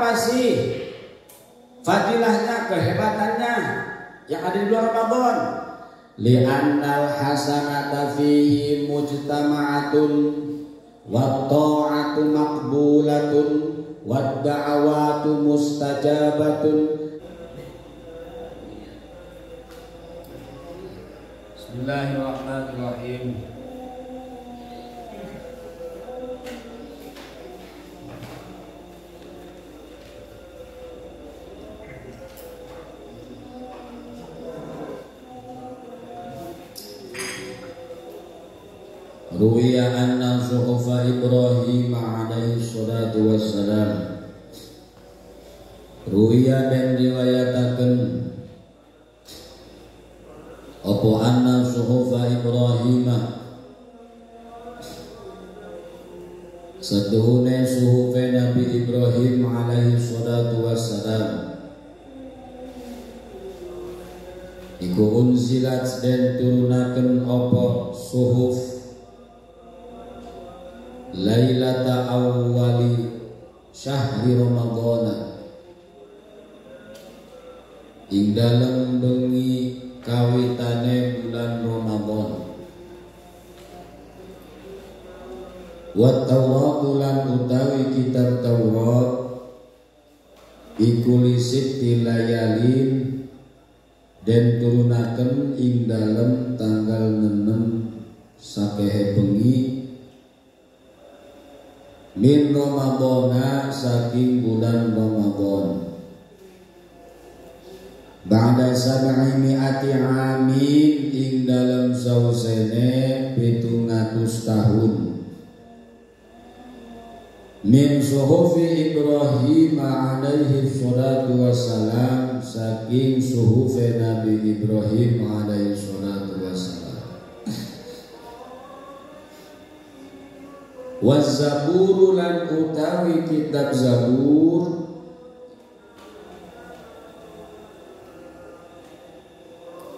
Apa sih fadilahnya, kehebatannya yang ada di bulan Ramadan? Li'annal hasanata fihi mujtama'atun wa ta'atu maqbulatun wa da'awatu mustajabatun. Bismillahirrahmanirrahim. Ruwiya anna suhufa Ibrahim alaihi salatu wassalam. Ruwiya dan riwayataken apa anna suhufa Ibrahim seduhune suhufe Nabi Ibrahim alaihi salatu wassalam iku unzilat dan turunaken apa suhuf Lailata awwali syahri Ramadhan ing dalem bengi kawitane bulan Ramadan. Wa Taurat lan utawi kitab Taurat iku lisiti layalin den turunaken ing dalem tanggal 6 sakehe bengi min Ramadana saking bulan Ramadan. Ba'da sab'i mi'ati amin ing dalam sausene 700 tahun. Min suhufi Ibrahim alaihi salatu wassalam saking suhufi Nabi Ibrahim alaihi salatu wassalam. Waz-Zabur lan utawi kitab Zabur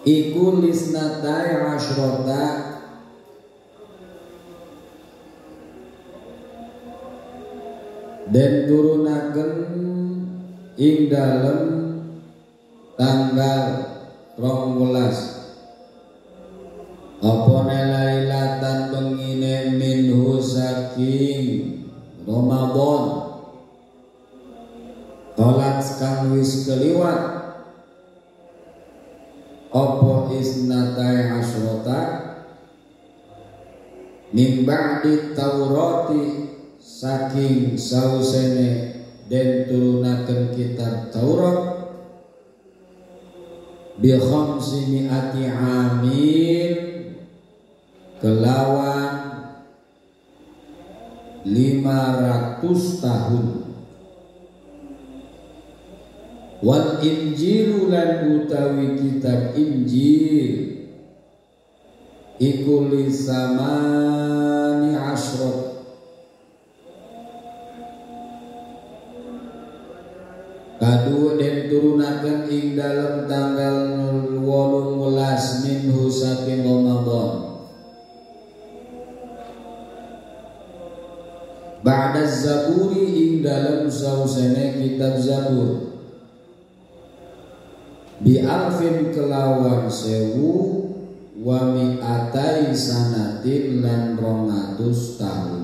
iku lisnatai asyrota dan turunaken ing dalem tanggal 12 apa lailatan bengine minhu saking Ramadan tolat kang wis keliwat apa isnatai asrota min ba'di Taurati saking sausene den turunaken kitab Taurat bi khamsi mi'ati amin kelawan 500 tahun. Wal Injil lan utawi kitab Injil iku lisamani asrot kadu den turunaken ing dalam tanggal 18 minhu saking Ramadan. Ba'da Zaburi ing dalam sausene kitab Zabur bi alfin kelawan 1000 wa mi'atai sanatin lan 200 tahun.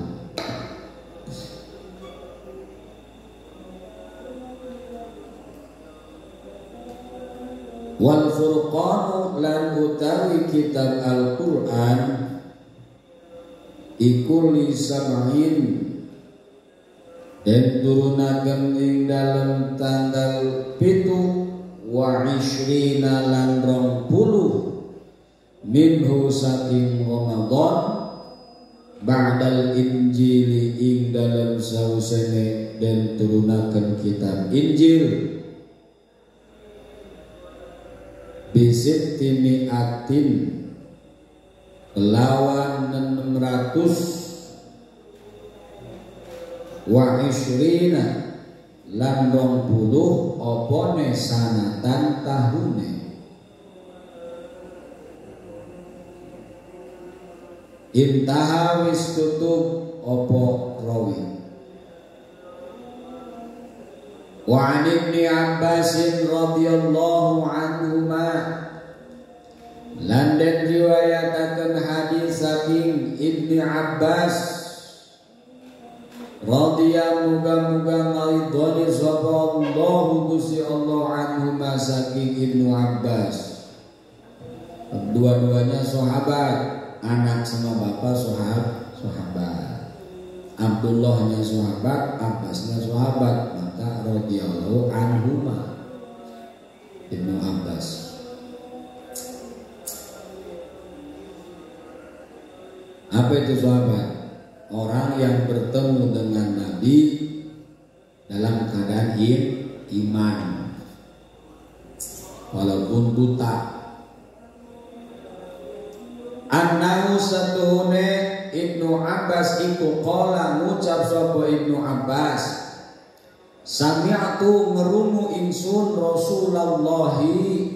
Wal Furqanu lan utawi kitab Al-Qur'an iku li sab'in dan turunaken ing dalam tanggal 7 wa ishrina lan 20 minhu saking Ramadan ba'dal Injili ing dalam sausene dan turunaken kitab Injil bisibti mi'atin kelawan 600 wa ishrina lan 20 opone sanatan tahune. Intaha wis tutup opo rawi. Wa 'an Ibnu Abbas radhiyallahu anhuma lan den riwayataken hadis saking Ibnu Abbas radhiyallahu muga-muga maridhani sapa Allah Gusti Allah anhuma saking Ibnu Abbas. Dua-duanya sahabat, anak sama bapak sahabat. Abdullahnya sahabat, Abbasnya sahabat, maka radhiyallahu anhuma Ibnu Abbas. Apa itu sahabat? Orang yang bertemu dengan Nabi dalam keadaan iman, walaupun buta. Annahu satuhune Ibnu Abbas iku qala ngucap sapa Ibnu Abbas, sami'tu ngerungu ingsun Rasulullahi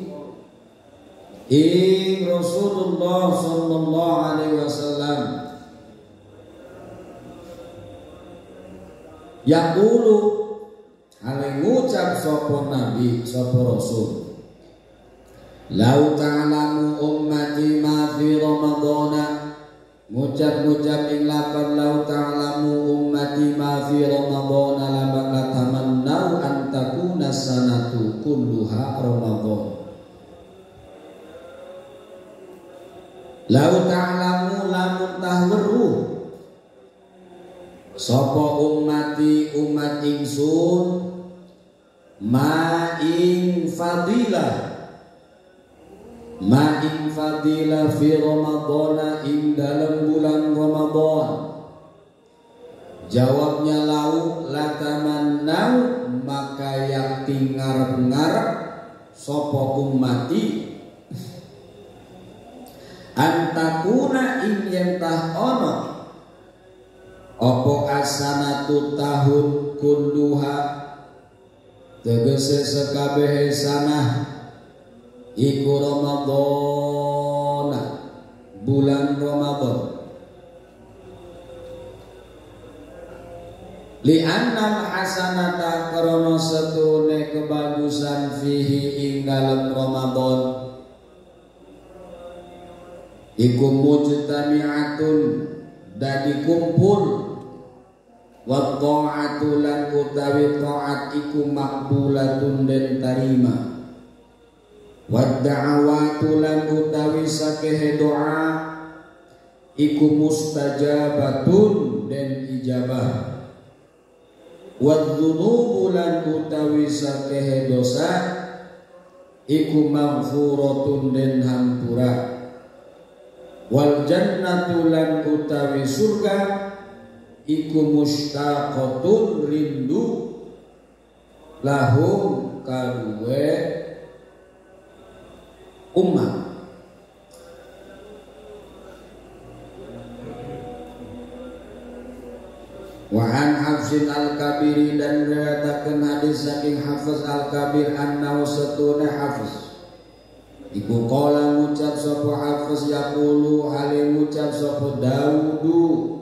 ing Rasulullah sallallahu alaihi wasallam yaqulu hale ngucap sapa nabi sapa rasul, lau ta'lamu ummati ma fi ramadhana, ngucap-ngucap ing lapan lau ta'lamu ummati ma fi ramadhana la tamannau an takuna sanatu kulluha ramadhan. Lau ta'lamu lamun tahweru sapa ummati umat ingsun ma ing fadilah fi ramadhana ing dalam bulan Ramadan. Jawabnya lau latamannau maka yang ngarep-ngarep sapa ummati antakuna ing yen tah ono opo asanatu tahun kulluha tegese sekabehe sanah iku Ramadan bulan Ramadan. Li annal hasanata karena setune kebagusan fihi ing dalam Ramadan iku mujtami'atun dadi kumpul wa ta'atu lan utawi ta'at iku makbulatun den tarima wa da'awatu lan utawi sakehe doa iku mustajabatun den ijabah wa dzunubu lan utawi sakehe dosa iku maghfuratun den hampura wal jannatu lan utawi surga iku mustaqatun rindu lahum kaduwe umat. Wa an Hafsin al-Kabiri dan meriwayatkan hadis saking Hafiz al-Kabir annahu satuna Hafiz iku qala ngucap sapa Hafiz yaqulu hale ngucap sapa Daudu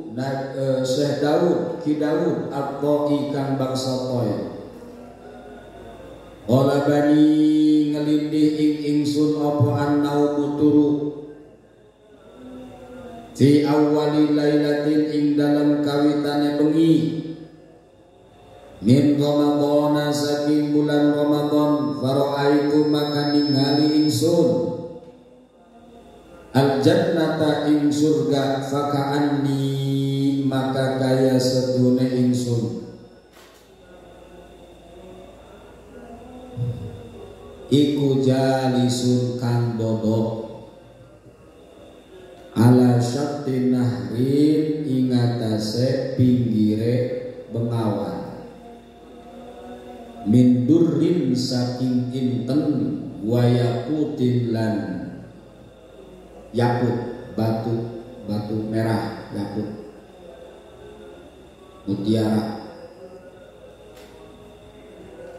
Syekh Daud Ki Daud at-Ta'i kang bangsa Toya qala bani ngelindih ing ingsun apa annau turu fi awwali lailatin ing dalam kawitane bengi min Ramadhan saking bulan Ramadan faraitu maka ningali ingsun al jannata ing surga faka'anni maka kaya sedune ingsun iku jalisun kang dodok ala syatti nahrin ing atase pinggire bengawan min durrin saking inten wayakutin lan yakut batu merah yakut mutiara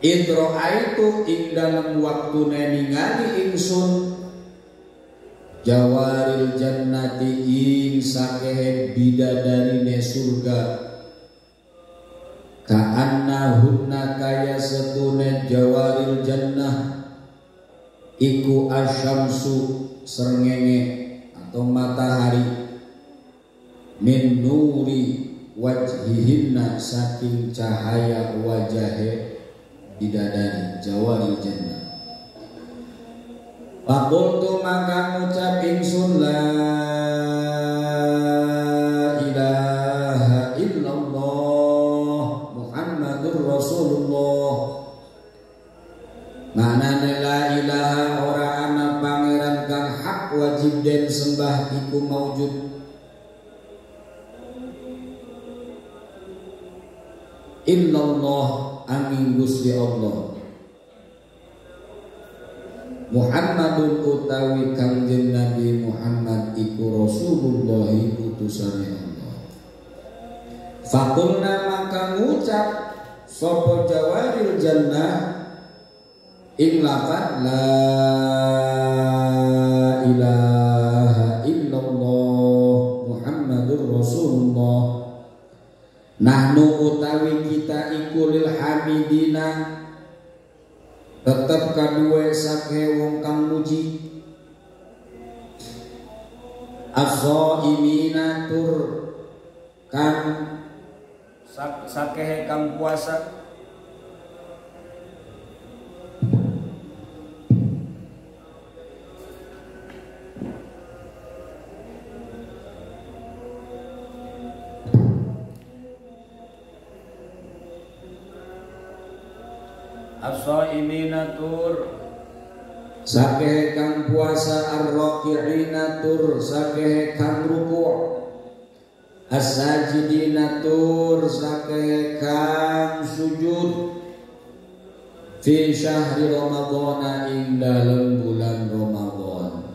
idro'aitu ing dalam waktu ningali ingsun jawaril jannati ing sakehe bidadarine surga ka annahunna kaya setune jawaril jannah iku asyamsu srengenge atau matahari min nuri wajhihinna saking cahaya wajahe bidadari jawaril jannah. Faqultu maka ngucap ingsun la ilaha illallah Muhammadur Rasulullah. Manane la ilaha ora ana pangeran kang hak wajib den sembah iku maujud illallah angin Gusti Allah. Muhammadun utawi kanjeng Nabi Muhammad iku Rasulullah utusane Allah. Faqulna maka ngucap sapa jawaril jannah ing lafaz la ilaha illallah Muhammadur Rasulullah. Nahnu utawi kita iku lil hamidina tetep kadue sake wong kang muji as-shaimina tur kan sakehe kang puasa as-shaimina tur sakehe kang puasa ar-raki'ina tur sakehe kang ruku' as-sajidina tur sakehe kang sujud fi syahri ramadhana ing dalem bulan Ramadan.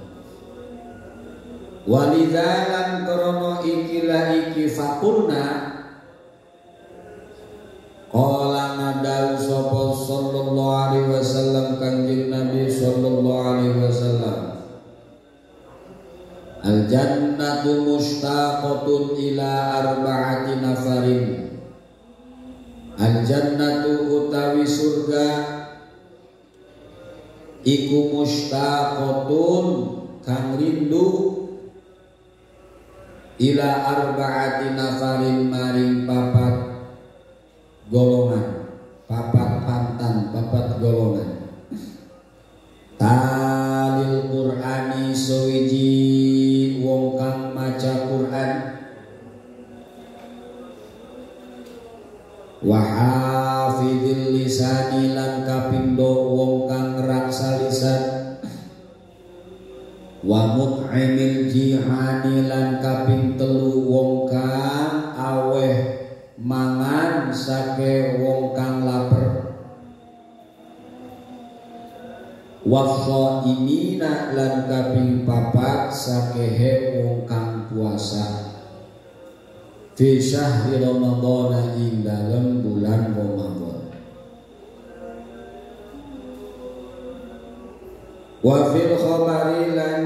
Walidalan krono ikilah iki fakulna qala ngadau sapa sallallahu alaihi wasallam kanjeng Nabi sallallahu alaihi wasallam al jannatu mustaqatun ila arba'ati nafarin. Al jannatu utawi surga iku mustaqatun kang rindu ila arba'ati nafarin maring papat golongan, papat pantan, papat golongan. Talil Qur'ani sewiji wong kang maca Qur'an, wa hafizil lisani lan kapindo wong kang ngraksa lisan, wa mut'imil jihani lan kaping telu wong kang aweh mangan sake wong kang lapar, wafso imina lan kaping papat sakehe wong kang puasa fi syahri ramadhana ing dalem bulan Ramadan. Wa fil khabari lan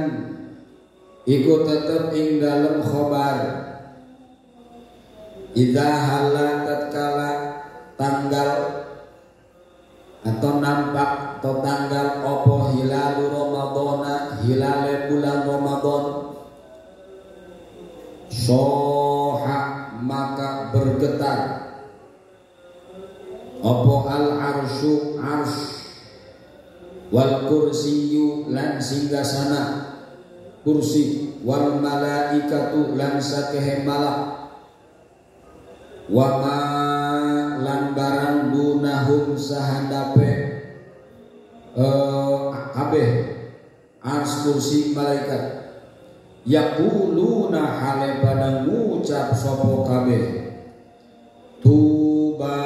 iku tetep ing dalem khabar idza halla tatkala tanggal atau nampak atau tanggal opo hilalu Ramadhana hilale bulan Ramadan soha maka bergetar opo al arsyu ars wal kursiyu lan singgasana kursi wal malaikatu lan sakehe malak wa ma lan barang dunahum sahandape kabeh ars kursi malaikat yaquluna hale pada ngucap sapa kabeh tuba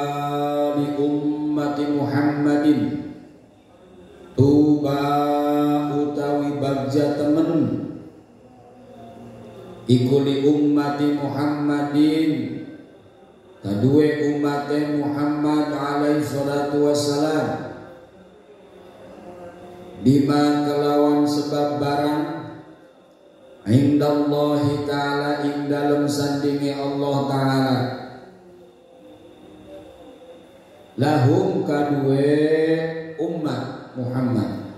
li ummati Muhammadin tuba utawi bagja temen iku li ummati Muhammadin kadue umat Muhammad alaihi salatu wassalam bima kelawan sebab barang indallahi ta'ala ing dalem sandinge Allah ta'ala lahum kadue umat Muhammad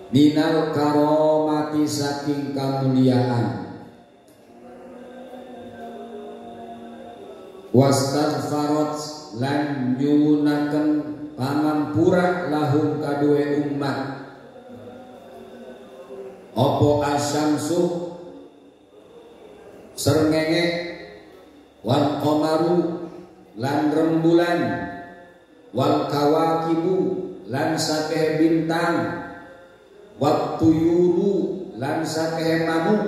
minal karomati saking kamuliaan wastaghfarat lan nyuwunaken pangampura lahum kadue umat opo asyamsu srengenge wal qamaru lan rembulan wal kawakibu lan sakeh bintang wat tuyuru lan sakeh manuk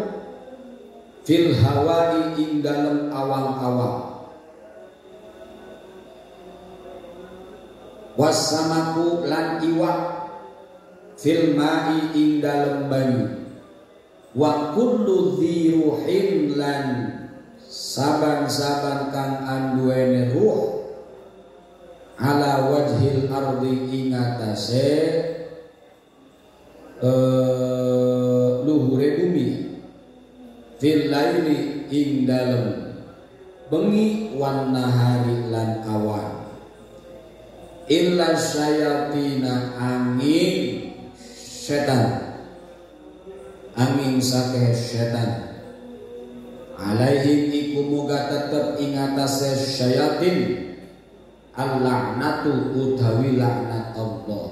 fil hawai ing dalem awang-awang wassamaku lan iwak fil ma'i ing dalem banyu wa kullu dzi ruhin lan saban-saban kang anduwene ruh ala wajhil ardi ing atase luhure bumi fil laili ing dalem bengi wan nahari lan awan illa syayatina angin setan angin sakeh setan alaihim iku muga tetep ing atase syayatin al-la'natu utawi laknat Allah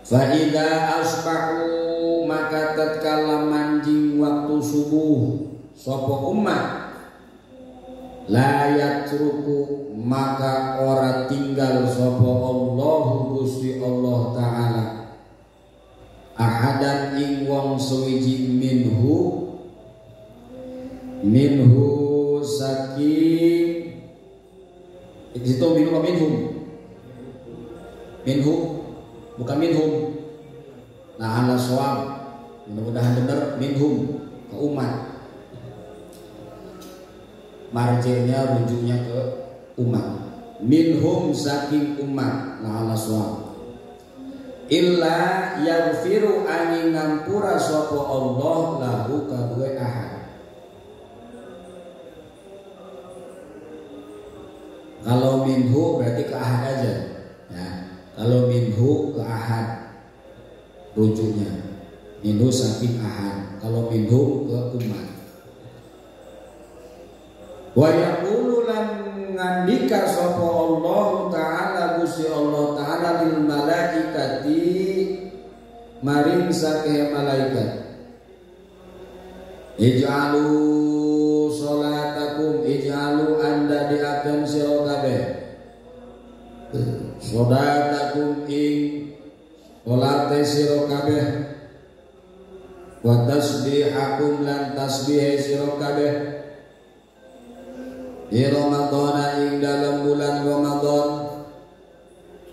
fa idza asbahu maka tatkala manjing waktu subuh sapa umat la yatruku maka ora tinggal sapa Allah Gusti Allah taala ahadan ing wong suwiji minhu saking itu minhu bukan minhum nah ala shawab mudah-mudahan benar minhum ke umat marjanya rujuknya ke umat minhum saking umat nah ala shawab illa yaghfiru angin ngampura sapa Allah lahu kadue ahad. Kalau minhu berarti ke ahad aja ya. Kalau minhu ke ahad rujuknya minhu saking ahad kalau minhu ke umat wa yaqulu lan ngandika sapa Allah taala Gusti Allah taala lil malaikati maring sakeh malaikat ij'alu sholatakum ij'alu anda diakan sira kabeh sholatakum ing sholate sira kabeh wa tasbihakum lan tasbih sira kabeh di Ramadan ing dalam bulan Ramadan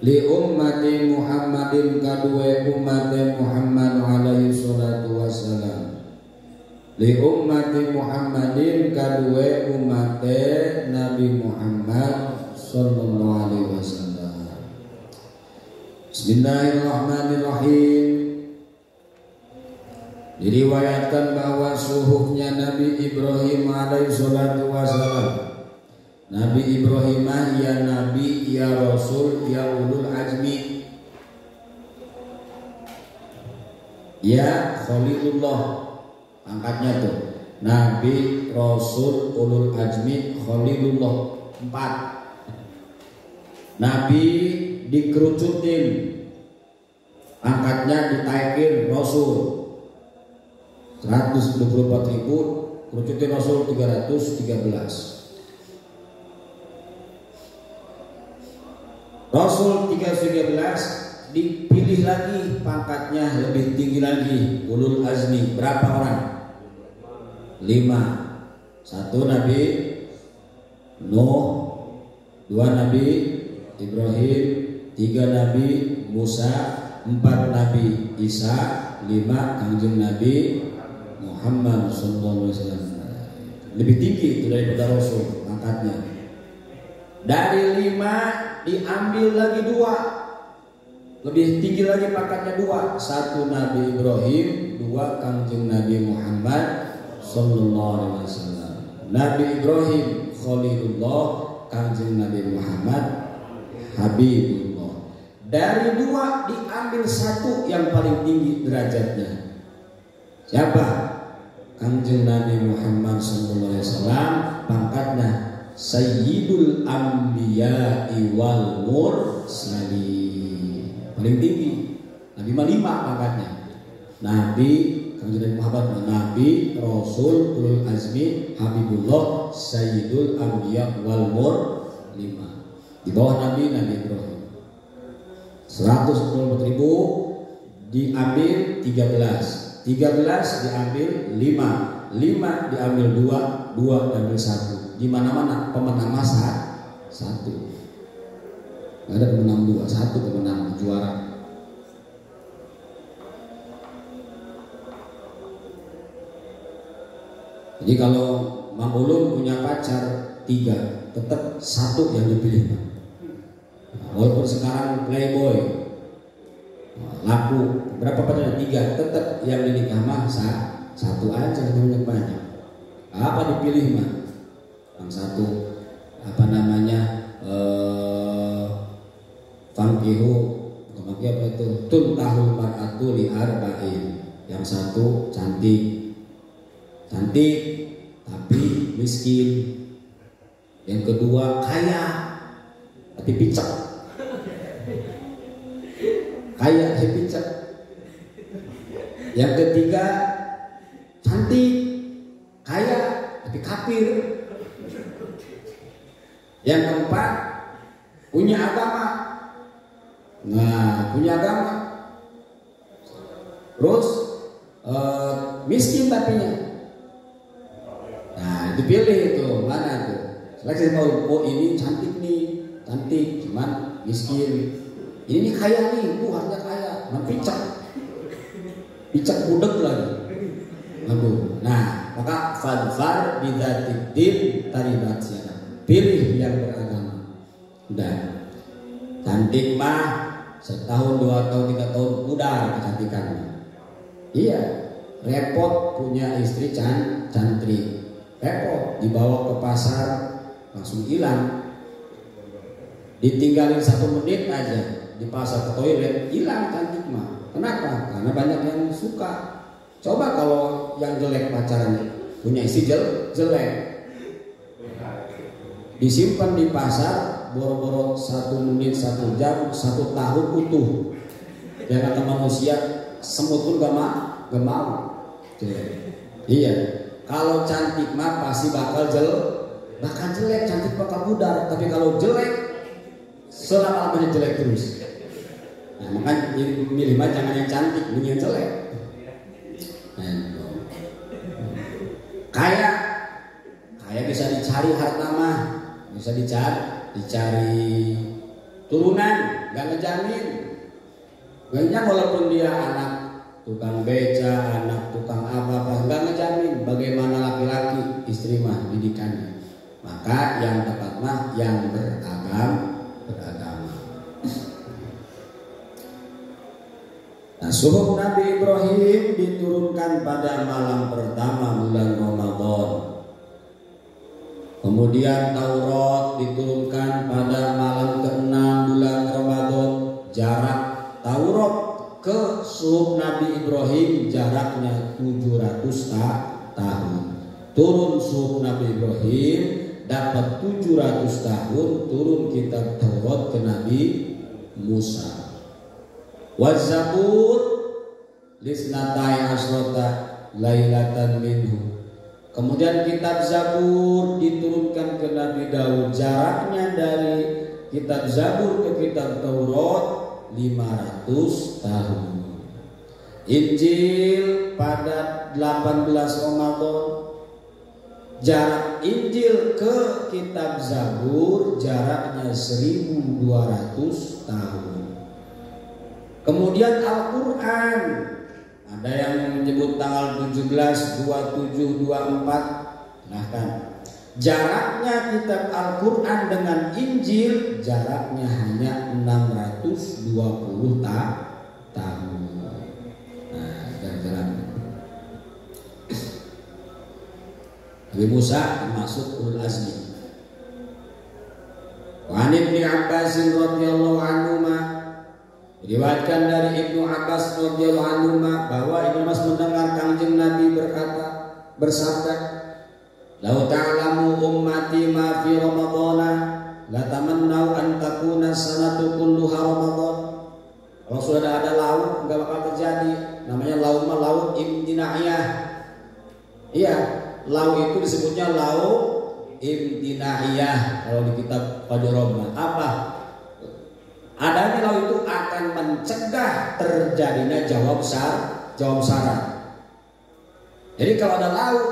li ummati Muhammadin kadue umat Muhammad alaihi salatu wassalam li ummati Muhammadin kadue umat Nabi Muhammad sallallahu alaihi wasallam. Bismillahirrahmanirrahim. Diriwayatkan bahwa suhuhnya Nabi Ibrahim alaihi salatu wassalam. Nabi Ibrahim ya Nabi ya Rasul ya ulul azmi ya Khalilullah angkatnya tuh Nabi Rasul ulul azmi Khalilullah 4 Nabi dikerucutin angkatnya ditaikin Rasul 124.000 kerucutin Rasul 313 Rasul 313 dipilih lagi pangkatnya lebih tinggi lagi ulul azmi berapa orang? 5 1 Nabi Nuh 2 Nabi Ibrahim 3 Nabi Musa 4 Nabi Isa 5 Kangjeng Nabi Muhammad sallallahu alaihi wasallam lebih tinggi itu daripada Rasul pangkatnya dari 5 diambil lagi 2 lebih tinggi lagi pangkatnya 2 1 Nabi Ibrahim 2 Kangjeng Nabi Muhammad sallallahu alaihi wasallam Nabi Ibrahim Khalilullah Kanjeng Nabi Muhammad Habibullah. Dari dua diambil satu yang paling tinggi derajatnya. Siapa? Kanjeng Nabi Muhammad SAW, pangkatnya Sayyidul Anbiya'i wal Mursalin, paling tinggi. Nabi 5 pangkatnya. Nabi, Kanjeng Nabi Muhammad, Nabi, Rasul, Ulul Azmi, Habibullah, Sayyidul Anbiya wal Mursalin. 5. Di bawah Nabi Ibrahim. 124.000 diambil 13 diambil 5 diambil 2 diambil 1. Di mana-mana pemenang masa 1. Nggak ada pemenang 2, 1 pemenang juara. Jadi kalau Mang Ulun punya pacar 3, tetap 1 yang dipilih. Walaupun sekarang playboy, laku berapa pacarnya 3, tetap yang dinikah mah 1 aja, banyak. Apa dipilih mah? Yang 1 apa namanya? Fankihu, apa itu? Tuntahul mar'atu li arba'in. Yang 1 cantik tapi miskin. Yang kedua kaya tapi picek. Kaya tapi picek. Yang ketiga cantik, kaya tapi kafir. Yang keempat punya agama. Nah, punya agama. Terus miskin tapinya. Nah, dipilih itu mana tuh? Seleksi tahu, oh ini cantik nih, cantik, cuman miskin. Ini kaya nih, harusnya kaya, picak budek lagi. Aduh. Nah, maka fadfar bidzatiddin taribat siana. Pilih yang beragama. Udah. Cantik mah setahun, 2 tahun, 3 tahun udah kecantikannya. Iya, repot punya istri cantik. Repot dibawa ke pasar langsung hilang. Ditinggalin 1 menit aja di pasar ke toilet hilang cantik mah. Kenapa? Karena banyak yang suka. Coba kalau yang jelek pacarnya, punya istri jelek, disimpan di pasar boro-boro 1 menit, 1 jam, 1 tahun utuh. Yang kata manusia semut pun gak mau. Iya. Kalau cantik mah pasti bakal jelek, cantik bakal pudar. Tapi kalau jelek selama-lamanya jelek terus. Nah, makanya milih mah jangan yang cantik, milih yang jelek. Nah, kaya bisa dicari harta mah, bisa dicari turunan, nggak ngejamin. Banyak walaupun dia anak tukang beca, anak tukang apa-apa, nggak ngejamin bagaimana laki-laki istri mah didikannya. Maka yang tepat mah yang beragama. Nah, suhuf Nabi Ibrahim diturunkan pada malam pertama bulan Ramadan. Kemudian Taurat diturunkan pada malam ke-6 bulan Ramadan. Jarak Taurat ke suhuf Nabi Ibrahim jaraknya 700 tahun. Turun suhuf Nabi Ibrahim dapat 700 tahun, turun kitab Taurat ke Nabi Musa. Wazabur lisnatai asrota lailatan minhu. Kemudian kitab Zabur diturunkan ke Nabi Daud. Jaraknya dari kitab Zabur ke kitab Taurat 500 tahun. Injil pada 18 Ramadan. Jarak Injil ke kitab Zabur jaraknya 1200 tahun. Kemudian Al-Quran, ada yang menyebut tanggal 17, 27, 24. Nah kan, jaraknya kitab Al-Quran dengan Injil jaraknya hanya 620 tahun. Nah, jalan-jalan. Nabi Musa termasuk Ulul Azmi. Wa Ibnu Abbas radhiyallahu anhuma, diriwayatkan dari Ibnu Abbas radhiyallahu anhuma bahwa Ibnu Abbas mendengar Kanjeng Nabi bersabda, "Lau ta'lamu ummati ma fi Ramadhana la tamannau an takuna sanatu kulluha Ramadan." Kalau sudah ada laut enggak bakal terjadi. Namanya laut mah laut imtinaiyah. Iya, laut itu disebutnya laut imtinaiyah kalau di kitab Qadurobna. Apa? Adanya laut itu akan mencegah terjadinya jawab syarat. Jadi kalau ada laut,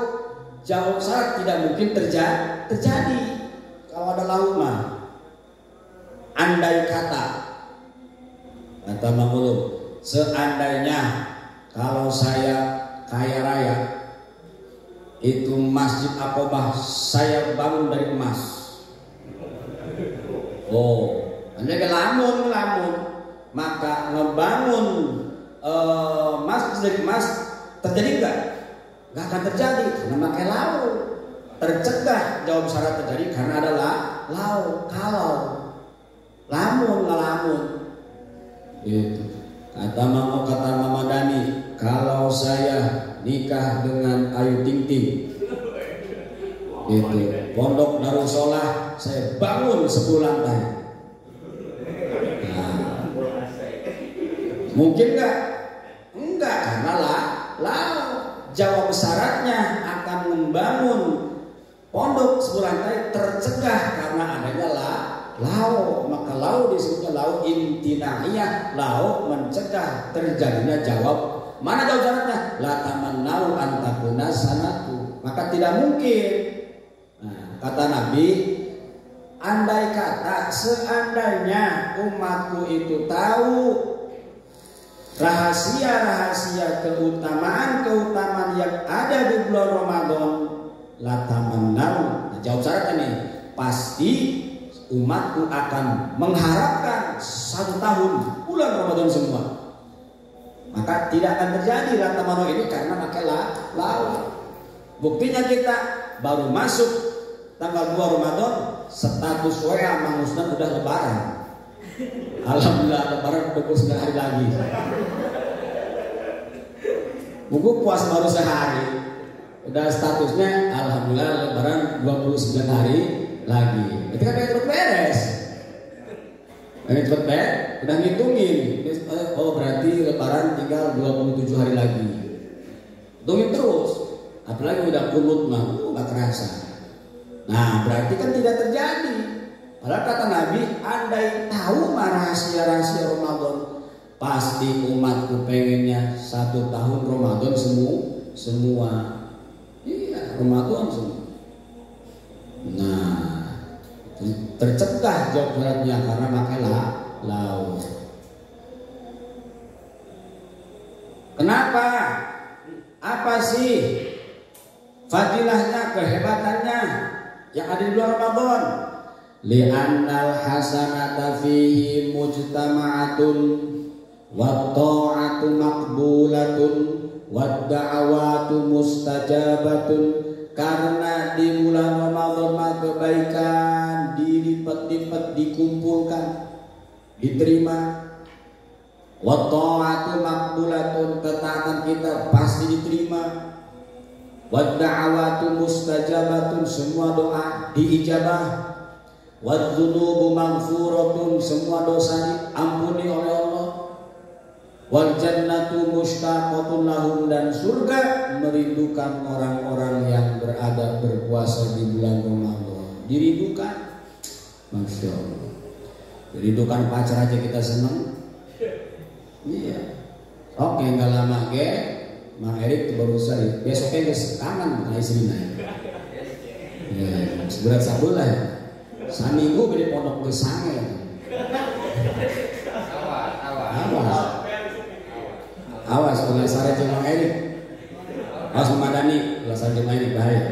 jawab syarat tidak mungkin terjadi. Kalau ada laut mah, andai kata Mang Ulum, seandainya kalau saya kaya raya, itu Masjid Aqobah saya bangun dari emas. Oh, andai lamun, maka ngebangun masjid dari emas terjadi enggak? Enggak akan terjadi karena pakai laut. Tercegah jawab syarat terjadi karena ada laut. Kalau lamun itu kata Mama Dani, kalau saya nikah dengan Ayu Ting Ting itu pondok Darussolah saya bangun 10 lantai. Nah, mungkin enggak karena laut. Jawab syaratnya akan membangun pondok 10 lantai tercegah karena adanya laut. Maka laut disebutnya laut imtinaiyah, laut mencegah terjadinya jawab. Mana jawab syaratnya? La tamannau an takuna sanatu. Maka tidak mungkin. Nah, kata Nabi, andai kata seandainya umatku itu tahu rahasia-rahasia keutamaan yang ada di bulan Ramadan, la tamannau. Nah, jawab syaratnya nih, pasti umatku akan mengharapkan 1 tahun bulan Ramadan semua. Maka tidak akan terjadi rata mano ini karena pakai laut. Buktinya kita baru masuk tanggal 2 Ramadan, status WA Mang Usnan udah lebaran. Alhamdulillah lebaran 29 hari lagi. Buku puasa baru sehari, udah statusnya alhamdulillah lebaran 29 hari lagi. Itu kan cepet beres. Cepet beres, udah ngitungin. Oh berarti lebaran tinggal 27 hari lagi. Hitungin terus. Apalagi udah kunut mah, gak kerasa. Nah berarti kan tidak terjadi. Padahal kata Nabi, andai tahu rahasia-rahasia Ramadan, pasti umatku pengennya 1 tahun Ramadan semua. Iya, Ramadan semua. Nah, tercegah jawab syaratnya karena pakai laut. Kenapa? Apa sih fadilahnya, kehebatannya yang ada di bulan Ramadan? Li'annal hasanata fihi mujtama'atun wa ta'atu maqbulatun wa da'awatu mustajabatun. Karena di bulan Ramadan kebaikan dilipat-lipat, dikumpulkan, diterima. Wa ta'atu maqbulatun, ketaatan kita pasti diterima. Wa da'awatu mustajabatun, semua doa diijabah. Wadzunubu maghfuratun, semua dosa diampuni oleh Allah. Wal jannatu mushtaqatun lahum, dan surga merindukan orang-orang yang berpuasa di bulan Ramadan. Dirindukan, Masya Allah. Dirindukan pacar aja kita senang. Iya. Oke, nggak lama Mang Erik baru saya besoknya kangen sama istrinya. Ya, seberat sabulah ya. Saminggu beli pondok gesange. Awas kalau sare jeung Mang Erik. Awas Madani, kalau sare jeung Erik baik.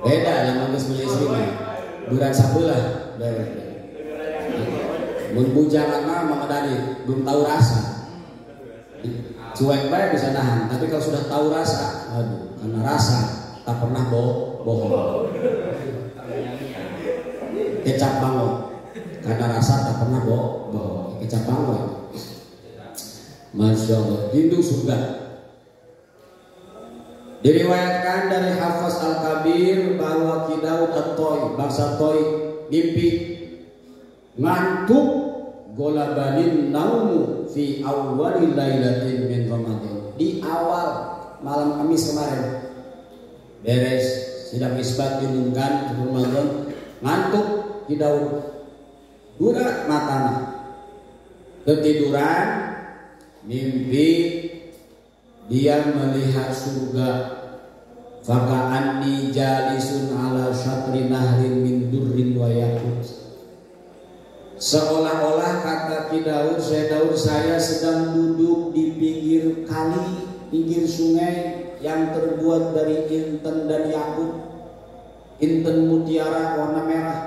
Beda yang geus beli istrinya. Bulan sabulah. Mun bujangan mah Mang Madani belum tahu rasa. Cuek baik bisa nahan, tapi kalau sudah tahu rasa, aduh, karena rasa tak pernah bohong. kecap bango karena rasa tak pernah bawa kecap bango. Masya Allah, rindu surga. Diriwayatkan dari Hafiz Al-Kabir bahwa Ki Daud At-Toi, bangsa Toi, mimpi ngantuk golabanin naumu fi awwali lailatin min Ramadan. Di awal malam Kamis kemarin beres sidang isbat diumumkan Ramadan, ngantuk Ki Daud, budak matana ketiduran, mimpi dia melihat surga. Faka'anni jalisun ala syatri nahrin min durrin wa yakut. Seolah-olah kata Ki Daud, saya sedang duduk di pinggir kali, pinggir sungai yang terbuat dari inten dan yakut, inten mutiara warna merah.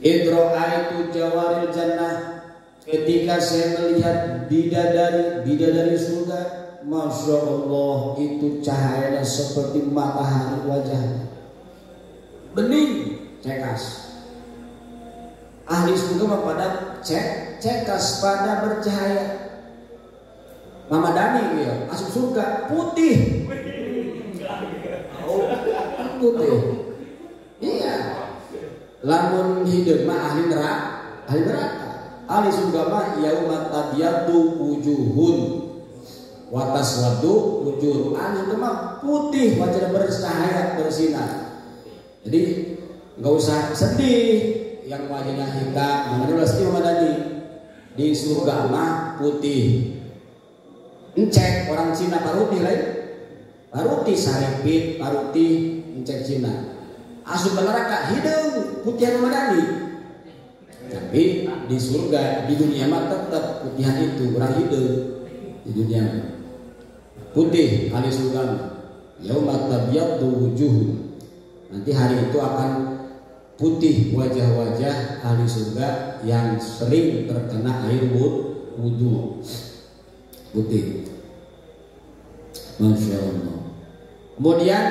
Idro'aitu jawaril jannah, ketika saya melihat bidadari surga, Masya Allah, itu cahayanya seperti matahari wajahnya, bening cekas. Ahli surga pada cekas, pada bercahaya. Mama Dani ya, masuk surga putih. Putih. Iya. Lamun hidup mah ahli neraka. Ahli surga mah yaumat tabyadu wujuhun wa taswaddu wujuh. Ahli surga mah putih, wajahnya bercahaya, bersinar. Jadi enggak usah sedih yang wajahnya hitam. Namanya sedih Mama Dani. Di surga mah putih. Encek orang Cina paruti lain. Paruti saripit, paruti encek Cina. Asup ke neraka hidung putihan Mama Dani. Tapi di surga, di dunia mah tetap putihan itu orang hidung. Di dunia putih ahli surga. Yauma tabyaddu wujuh. Nanti hari itu akan putih wajah-wajah ahli surga yang sering terkena air wudu. Putih. Masya Allah. Kemudian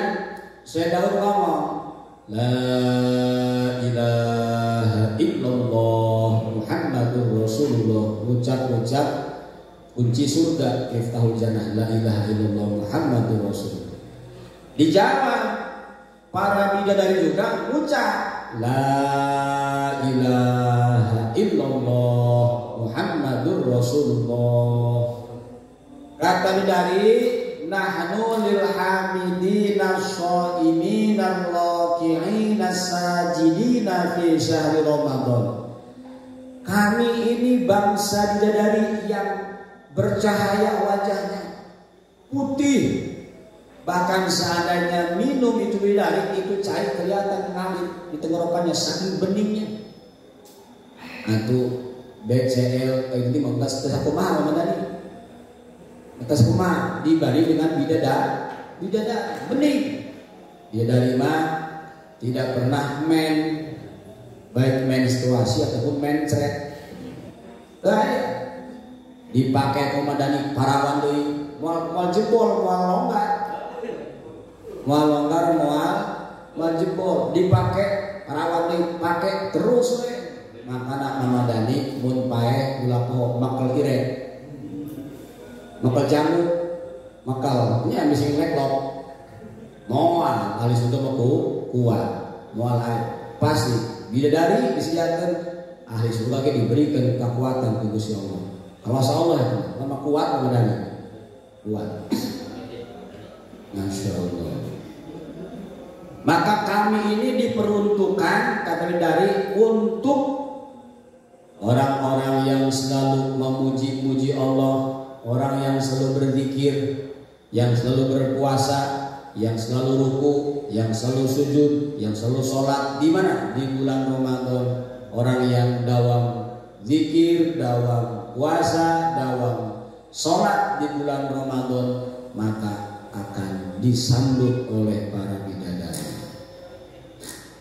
saya Daud ngomong, la ilaha illallah Muhammadur Rasulullah. Ucap-ucap kunci surga, miftahul jannah, la ilaha illallah Muhammadur Rasulullah. Dijawab para bidadari juga ucap la ilaha illallah Muhammadur Rasulullah. Kata bidadari, nahnu lil hamidina shaimina raki'ina sajidina fi syahri Ramadan. Kami ini bangsa bidadari yang bercahaya wajahnya, putih. Bahkan seandainya minum itu bidadari, itu cair kelihatan ngalir di tenggorokannya saking beningnya. Itu BCL ini mentas kumaha Mama Dani. Mentas kumaha dibanding dengan bidadari bening. Bidadari mah tidak pernah baik menstruasi ataupun mencret. Dipakai Mama Dani parawan deui, moal jebol, moal longgar. Moal longgar, moal jebol, dipakai parawan dipakai terus we. Makana Mama Dani mun pae ulah poho makel ireng. Makel jamu, makal nya bisa ngeklok. Moal alis untuk kuat, moal air. Pasti bidadari disediakan ahli surga ge diberikan kekuatan ku Gusti Allah. Kalau Allah nama kuat Mama Dani. Kuat. Masya Allah. Maka kami ini diperuntukkan kata bidadari untuk orang-orang yang selalu memuji-muji Allah, orang yang selalu berzikir, yang selalu berpuasa, yang selalu ruku, yang selalu sujud, yang selalu sholat. Di mana? Di bulan Ramadan. Orang yang dawam zikir, dawam puasa, dawam sholat di bulan Ramadan, maka akan disambut oleh para bidadari.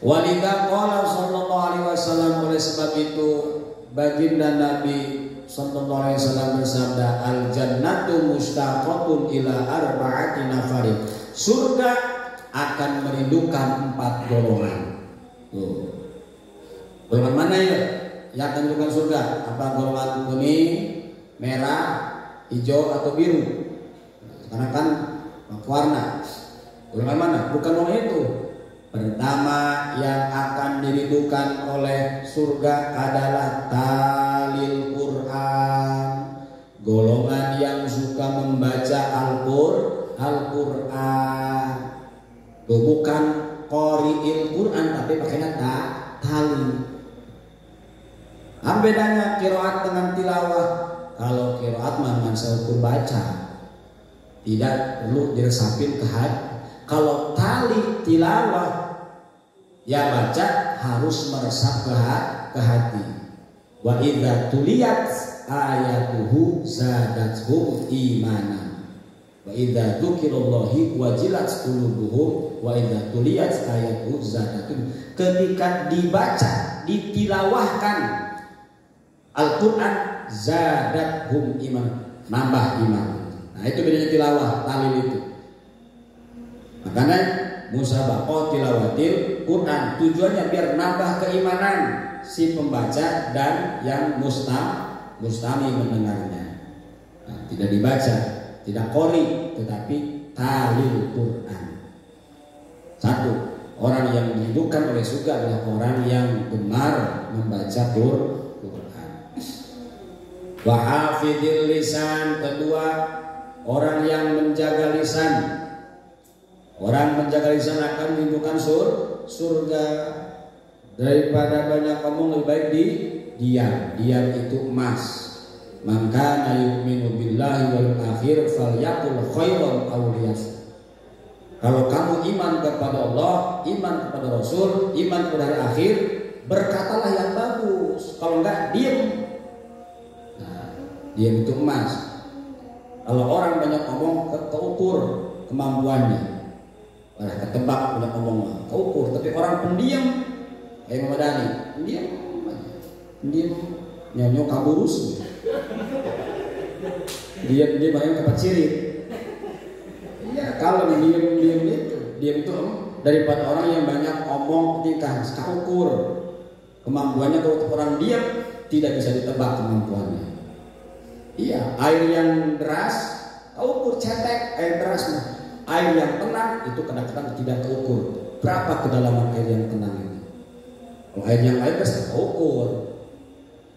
Walidha qala sallallahu alaihi wasallam, oleh sebab itu baginda Nabi sallallahu alaihi wasallam bersabda, al jannatu mustaqatun ila arba'ati nafarin. Surga akan merindukan 4 golongan. Golongan mana ya yang akan dimasukkan surga? Apa golongan kuning, merah, hijau atau biru? Karena kan warna. Golongan mana? Bukan golongan itu. Pertama yang akan dirindukan oleh surga adalah talil Quran. Golongan yang suka membaca Al-Quran. Bukan qori'il Quran tapi pakainya tali. Apa bedanya qiraat dengan tilawah? Kalau qiraat dengan seukur baca, tidak perlu diresapin ke hati. Kalau tali tilawah, ya baca harus meresap ke hati. Wa idza tuliyat ayatuhu zadatuhum imanan. Wa idza dzukirallahi wajilat qulubuhum wa idza tuliyat ayatuhu zadatuhum. Ketika dibaca, ditilawahkan Al-Qur'an zadatuhum iman, nambah iman. Nah, itu bedanya tilawah, talil itu. Makanya musabaqah tilawatil Quran tujuannya biar nambah keimanan si pembaca dan yang mustami mendengarnya. Nah, tidak dibaca, tidak qori, tetapi talil Quran. Satu, orang yang dirindukan oleh surga adalah orang yang gemar membaca Quran. Wa hafidhil lisan, kedua, orang yang menjaga lisan. Orang menjaga lisan akan merindukan surga. Daripada banyak ngomong lebih baik diam. Diam itu emas. Maka yu'minu billahi wal akhir falyaqul khairan aw liyasmut. Kalau kamu iman kepada Allah, iman kepada Rasul, iman kepada hari akhir, berkatalah yang bagus. Kalau enggak diam. Nah, diam itu emas. Kalau orang banyak ngomong keukur kemampuannya. Wah, ketebak udah ngomong keukur, tapi orang pendiam kayak Muhammad Ali, pendiam nyanyo kaburus, diam banyak dapat ciri. Iya, kalau diam itu daripada orang yang banyak ngomong ketika keukur kemampuannya. Kalau orang diam tidak bisa ditebak kemampuannya. Iya, air yang deras keukur cetek, air deras mah. Air yang tenang itu kadang-kadang tidak keukur. Berapa kedalaman air yang tenang ini? Kalau air yang deras keukur,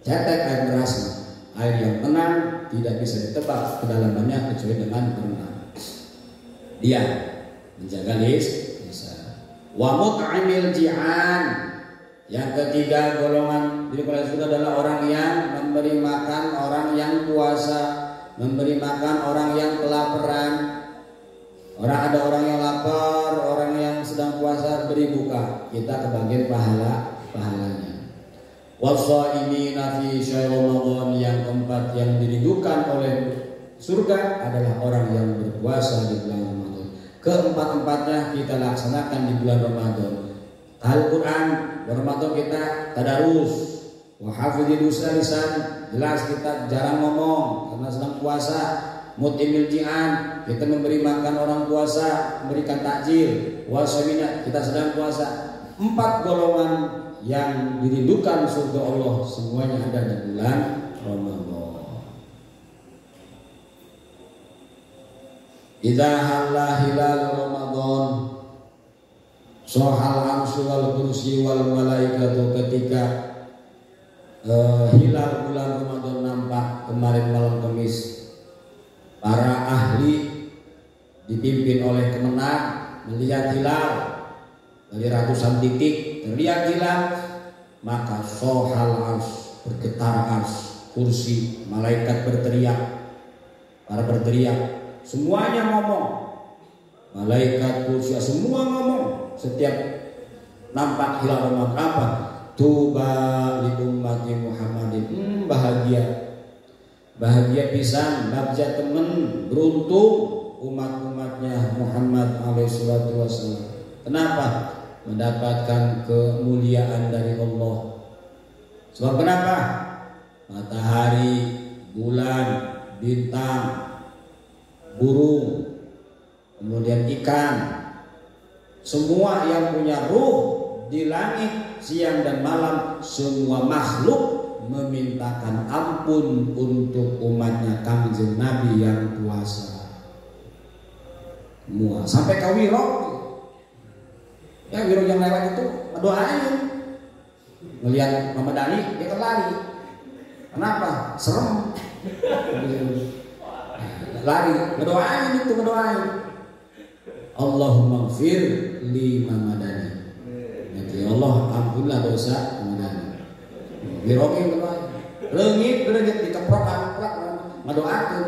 cetek air deras. Air yang tenang tidak bisa ditebak kedalamannya kecuali dengan berenang. Dia menjaga lisan. Wa mut'imil ji'an. Yang ketiga golongan di surga adalah orang yang memberi makan orang yang puasa, memberi makan orang yang kelaparan. Ada orang yang lapar, orang yang sedang puasa beri buka, kita kebagian pahalanya. Wasaimina fi syahr Ramadan, yang keempat yang dirindukan oleh surga adalah orang yang berpuasa di bulan Ramadan. Keempat-empatnya kita laksanakan di bulan Ramadan. Al-Quran, Ramadan kita tadarus, wa hafidhil lisan, jelas kita jarang ngomong karena sedang puasa. Mutimil ji'an, kita memberi makan orang puasa, memberikan takjil. Wasamina, kita sedang puasa. 4 golongan yang dirindukan surga Allah semuanya ada di bulan Ramadan. Idza halla hilal Ramadan sohal arsy wal kursi wal malaikatu, ketika hilal bulan Ramadan nampak kemarin malam Kamis. Para ahli dipimpin oleh Kemenang melihat hilal dari ratusan titik, terlihat hilal, maka sohal ars, bergetar ars, kursi, malaikat berteriak, para berteriak, semuanya ngomong, malaikat, kursi, semua ngomong. Setiap nampak hilal Ramadan apa? Tuba li ummati Muhammadin, bahagia pisan, bagja temen, beruntung umat-umatnya Muhammad alaihissalatu wassalam. Kenapa? Mendapatkan kemuliaan dari Allah. Sebab kenapa? Matahari, bulan, bintang, burung, kemudian ikan, semua yang punya ruh di langit siang dan malam semua makhluk memintakan ampun untuk umatnya Kangjeng Nabi yang puasa. Semua sampai ke Wirok. Ya Wirok yang lewat itu doain. Melihat Muhammad Ali dia lari. Kenapa? Serem. Lari, ngedoain itu ngedoain. Allahumma gfir li Muhammadani. Ya Allah ampunilah dosa Muhammadani. Biroking ngedoain. Leungit dikeprok ngedoakeun.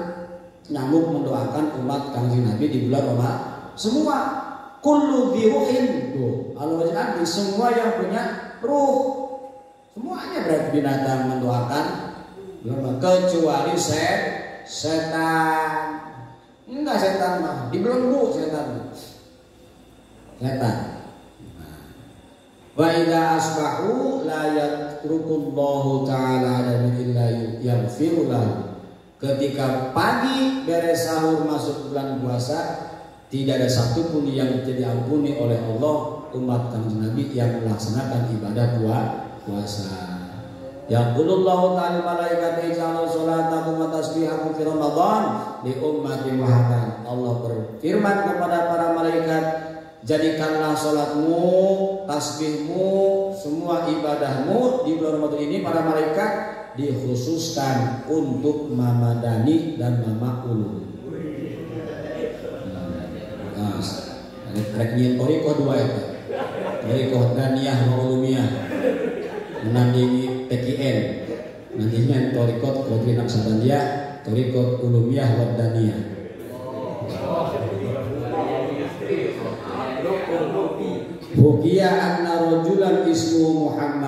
Nyamuk mendoakan umat Kangjeng Nabi di bulan Ramadan. Semua kullu biruhin tuh. Al-wajib semua yang punya ruh. Semuanya berarti binatang mendoakan kecuali setan. Enggak setan mah dibelenggu setan. Wa idza asbahu la yatrukullahu ta'ala dan illa yaghfiru lahu. Ketika pagi beres sahur masuk bulan puasa, tidak ada satupun yang tidak diampuni oleh Allah umat Kanjeng Nabi yang melaksanakan ibadah puasa. Yaqulullahu ta'ala malaikati ja'alu sholatakum wa tasbihakum fi Ramadan li ummati Muhammad. Allah berfirman kepada para malaikat, jadikanlah sholatmu, tasbihmu, semua ibadahmu di bulan Ramadan ini para malaikat dikhususkan untuk Mama Dani dan Mama Ulum. Nah, rek nyin toriko dua itu. Toriko Daniyah wa Ulumiyah. Menandingi PKN. Nantinya toriko Kodri Naksabandia, toriko Ulumiyah wa Daniyah. Hukiya anna rajulan ismu Muhammad